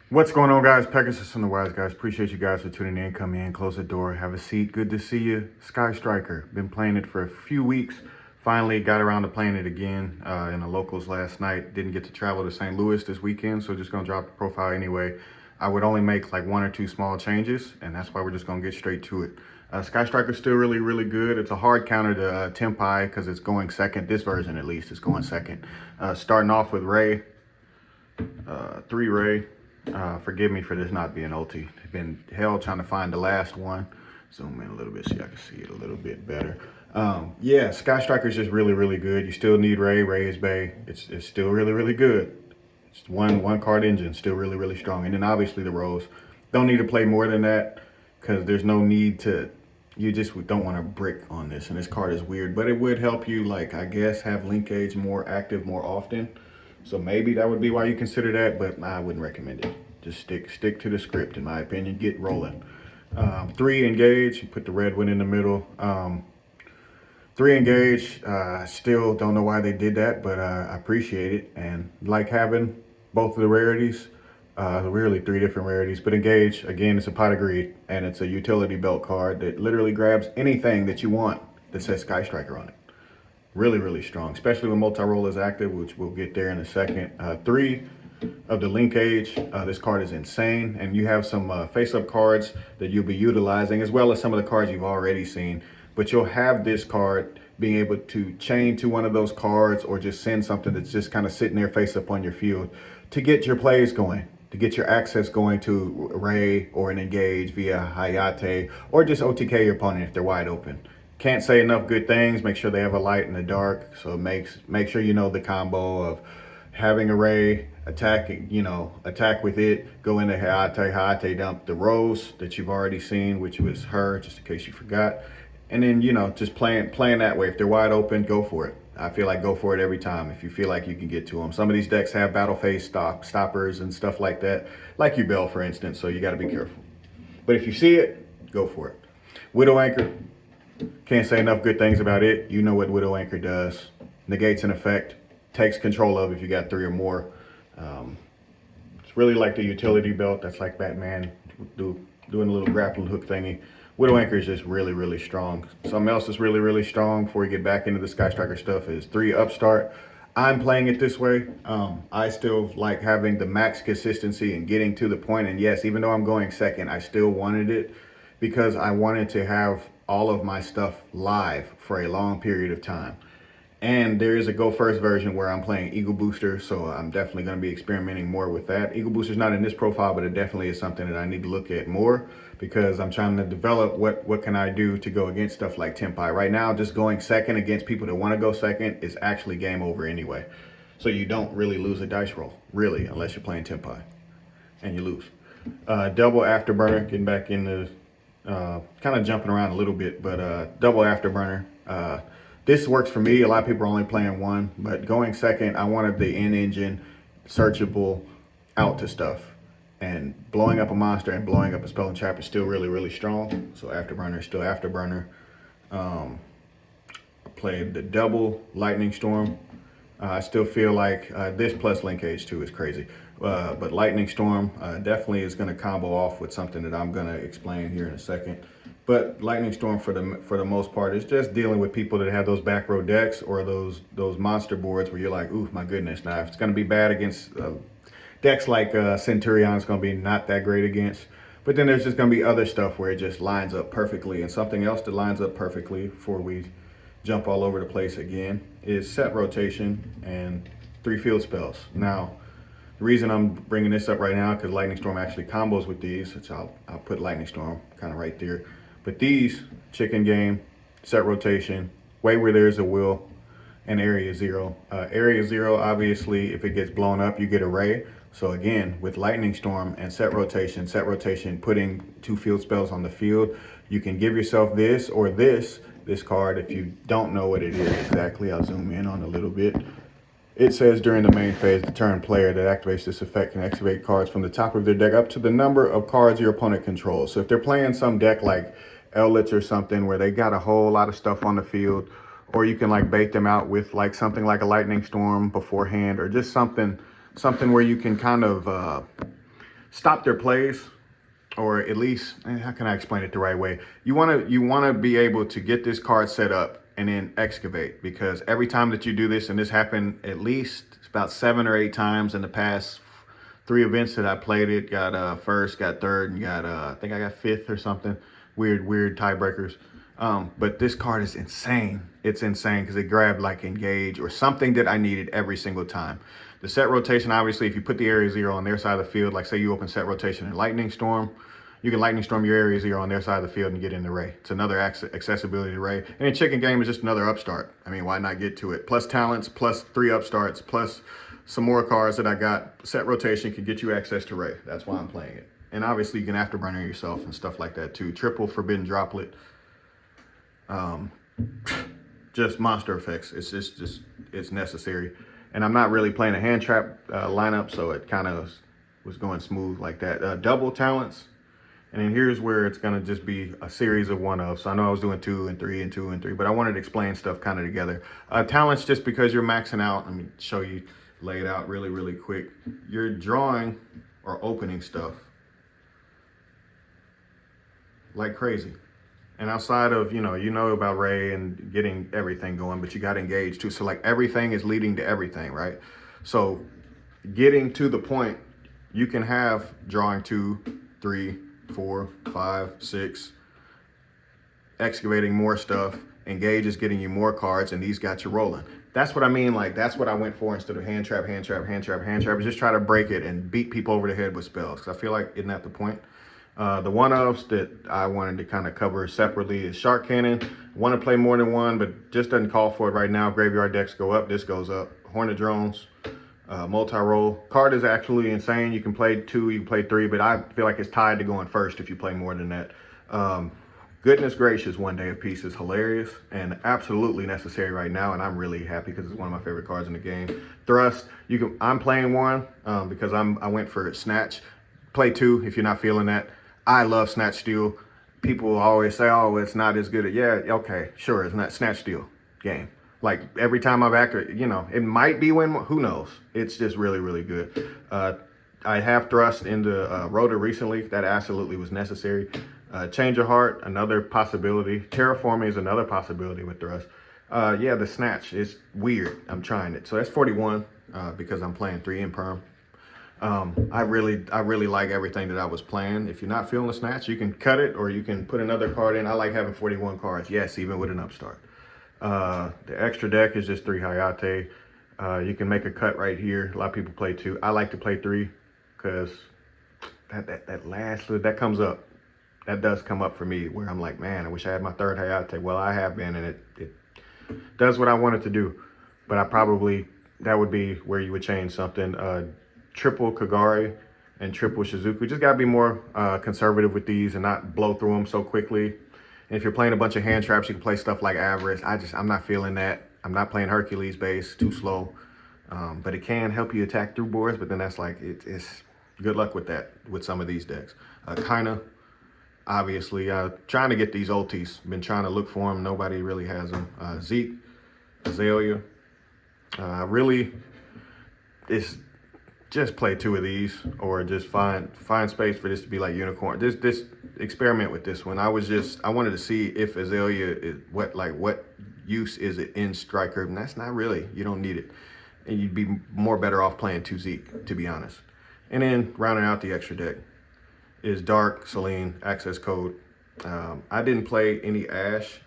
What's going on, guys? Pegasus and the Wise Guys. Appreciate you guys for tuning in. Come in, close the door, have a seat. Good to see you. Sky Striker. Been playing it for a few weeks. Finally got around to playing it again in the locals last night. Didn't get to travel to St. Louis this weekend, so just gonna drop the profile anyway. I would only make like one or two small changes, and that's why we're just gonna get straight to it. Sky Striker's still really good. It's a hard counter to Tempai because it's going second. This version, at least, is going second. Starting off with Ray, 3 Ray. Forgive me for this not being ulti. I've been hell trying to find the last one. Zoom in a little bit so I can see it a little bit better. Yeah, Sky Striker is just really good. You still need Ray. Ray is Bay. It's still really good. It's one card engine, still really strong. And then obviously the Rose. Don't need to play more than that because there's no need to. You just don't want to brick on this, and this card is weird, but it would help you, like, I guess, have Linkage more active more often. So maybe that would be why you consider that, but I wouldn't recommend it. Just stick to the script, in my opinion. Get rolling. 3 Engage, you put the red one in the middle. 3 Engage, still don't know why they did that, but I appreciate it. And like having both of the rarities, really 3 different rarities. But Engage, again, it's a pot of greed, and it's a utility belt card that literally grabs anything that you want that says Sky Striker on it. Really strong, especially when multi-role is active, which we'll get there in a second. 3 of the Linkage. This card is insane, and you have some face-up cards that you'll be utilizing, as well as some of the cards you've already seen. But you'll have this card being able to chain to one of those cards or just send something that's just kind of sitting there face-up on your field to get your plays going, to get your access going to Ray or an Engage via Hayate, or just OTK your opponent if they're wide open. Can't say enough good things. Make sure they have a light and a dark. So make sure you know the combo of having a Ray, attack with it, go into Hayate, dump the Rose that you've already seen, which was her, just in case you forgot. And then, just playing that way. If they're wide open, go for it. I feel like go for it every time if you feel like you can get to them. Some of these decks have battle phase stoppers and stuff like that, like Ubel, for instance, so you got to be careful. But if you see it, go for it. Widow Anchor. Can't say enough good things about it. You know what Widow Anchor does. Negates an effect. Takes control of if you got 3 or more. It's really like the utility belt. That's like Batman doing a little grappling hook thingy. Widow Anchor is just really strong. Something else is really strong before you get back into the Sky Striker stuff is 3 Upstart. I'm playing it this way. I still like having the max consistency and getting to the point. And yes, even though I'm going second, I still wanted it because I wanted to have all of my stuff live for a long period of time. And there is a Go First version where I'm playing Eagle Booster, so I'm definitely going to be experimenting more with that. Eagle Booster's not in this profile, but it definitely is something that I need to look at more because I'm trying to develop what can I do to go against stuff like Tempai. Right now, just going second against people that want to go second is actually game over anyway. So you don't really lose a dice roll, really, unless you're playing Tempai, and you lose. Double Afterburner, getting back into kind of jumping around a little bit, but double Afterburner. This works for me. A lot of people are only playing 1, but going second, I wanted the in-engine searchable out to stuff. And blowing up a monster and blowing up a spell and trap is still really strong. So Afterburner is still Afterburner. I played the double Lightning Storm. I still feel like this plus Linkage too is crazy. But Lightning Storm definitely is going to combo off with something that I'm going to explain here in a second. But Lightning Storm for the most part is just dealing with people that have those back row decks or those monster boards where you're like, ooh, my goodness. Now, if it's going to be bad against decks like Centurion, it's going to be not that great against. But then there's just going to be other stuff where it just lines up perfectly. And something else that lines up perfectly before we jump all over the place again is set rotation and 3 field spells. Now, the reason I'm bringing this up right now because Lightning Storm actually combos with these, which I'll put Lightning Storm kind of right there. But these, Chicken Game, Set Rotation, Way Where There's a Will, and Area 0. Area 0, obviously, if it gets blown up, you get a Ray. So again, with Lightning Storm and Set Rotation, putting 2 field spells on the field, you can give yourself this or this card if you don't know what it is exactly. I'll zoom in on a little bit. It says during the main phase, the turn player that activates this effect can activate cards from the top of their deck up to the number of cards your opponent controls. So if they're playing some deck like Eldritch or something where they got a whole lot of stuff on the field, or you can like bait them out with like something like a Lightning Storm beforehand, or just something where you can kind of stop their plays, or at least, how can I explain it the right way? You wanna be able to get this card set up and then excavate, because every time that you do this, and this happened at least about 7 or 8 times in the past 3 events that I played it, got first, got third, and got I think I got fifth or something. Weird tiebreakers. But this card is insane. It's insane because it grabbed like Engage or something that I needed every single time. The set rotation, obviously, if you put the area 0 on their side of the field, like say you open set rotation in Lightning Storm, you can Lightning Storm your area 0 on their side of the field and get in the Ray. It's another accessibility to Ray. And then Chicken Game is just another upstart. I mean, why not get to it? Plus talents, plus 3 upstarts, plus some more cards that I got. Set rotation can get you access to Ray. That's why I'm playing it. And obviously you can afterburner yourself and stuff like that too. Triple Forbidden Droplet. Just monster effects. It's just it's necessary. And I'm not really playing a hand trap lineup, so it kind of was going smooth like that. Double talents. And then here's where it's gonna just be a series of one-offs. So I know I was doing 2 and 3 and 2 and 3, but I wanted to explain stuff kind of together. Talents, just because you're maxing out, let me show you, lay it out really quick. You're drawing or opening stuff like crazy. And outside of, you know about Ray and getting everything going, but you got Engage too. So like everything is leading to everything, right? So getting to the point, you can have drawing 2, 3, 4, 5, 6, excavating more stuff. Engage is getting you more cards, and these got you rolling. That's what I mean. Like, that's what I went for instead of hand trap, just try to break it and beat people over the head with spells. Because I feel like, isn't that the point? The one-offs that I wanted to kind of cover separately is Shark Cannon. Want to play more than one, but just doesn't call for it right now. Graveyard decks go up, this goes up. Hornet Drones, multi-roll. Card is actually insane. You can play 2, you can play 3, but I feel like it's tied to going first if you play more than that. Goodness gracious, One Day of Peace is hilarious and absolutely necessary right now, and I'm really happy because it's one of my favorite cards in the game. Thrust, I'm playing 1 because I went for Snatch. Play 2 if you're not feeling that. I love Snatch Steal. People always say, oh, it's not as good. Yeah, okay, sure, it's not Snatch Steal game. Like every time I've acted, it might be when, who knows? It's just really good. I have thrust into Rotor recently. That absolutely was necessary. Change of Heart, another possibility. Terraforming is another possibility with thrust. Yeah, the Snatch is weird. I'm trying it. So that's 41 because I'm playing 3 in perm. I really like everything that I was playing. If you're not feeling the Snatch, you can cut it or you can put another card in. I like having 41 cards. Yes, even with an upstart. The extra deck is just 3 Hayate. You can make a cut right here. A lot of people play 2. I like to play 3 because that comes up. That does come up for me where I'm like, man, I wish I had my 3rd Hayate. Well, I have been, and it does what I want it to do. But that would be where you would change something. Triple Kagari and triple Shizuku. Just got to be more conservative with these and not blow through them so quickly. And if you're playing a bunch of hand traps, you can play stuff like Avarice. I'm not feeling that. I'm not playing Hercules base, too slow. But it can help you attack through boards, but then that's like, it's good luck with that, with some of these decks. Kinda, obviously, trying to get these ultis. Been trying to look for them. Nobody really has them. Zeke, Azalea. Really, it's just play 2 of these, or just find space for this to be like Unicorn. This experiment with this one. I wanted to see if Azalea is what use is it in Striker, and that's not really. You don't need it, and you'd be more better off playing 2 Zeke, to be honest. And then rounding out the extra deck is Dark, Selene, Access Code. I didn't play any Ash,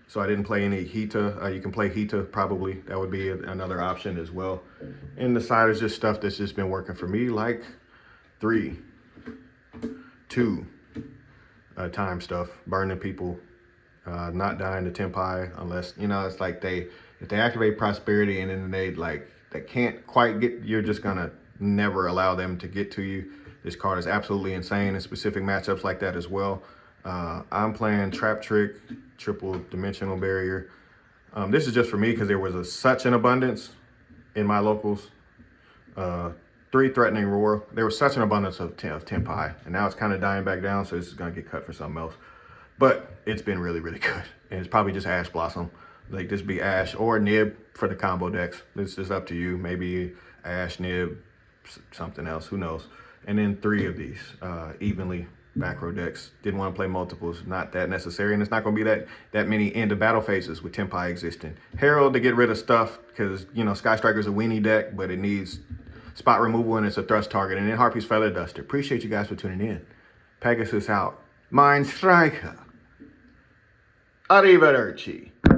so I didn't play any Hita. You can play Hita probably. That would be another option as well. And the side is just stuff that's just been working for me, like 3, 2, time stuff, burning people, not dying to Tempai unless, it's like if they activate Prosperity and then they can't quite get, you're just gonna never allow them to get to you. This card is absolutely insane in specific matchups like that as well. I'm playing Trap Trick, Triple Dimensional Barrier. This is just for me because there was such an abundance in my locals. 3 Threatening Roar. There was such an abundance of Tempai, and now it's kind of dying back down, so this is going to get cut for something else. But it's been really good. And it's probably just Ash Blossom. Like, this be Ash or Nib for the combo decks. This is up to you. Maybe Ash, Nib, something else. Who knows? and then 3 of these evenly back row decks. Didn't want to play multiples, not that necessary, and it's not going to be that many end of battle phases with Tempai existing. Herald to get rid of stuff because, you know, Sky Striker's a weenie deck, but it needs spot removal and it's a thrust target. And then Harpy's Feather Duster. Appreciate you guys for tuning in. Pegasus out. Mind Striker. Arrivederci.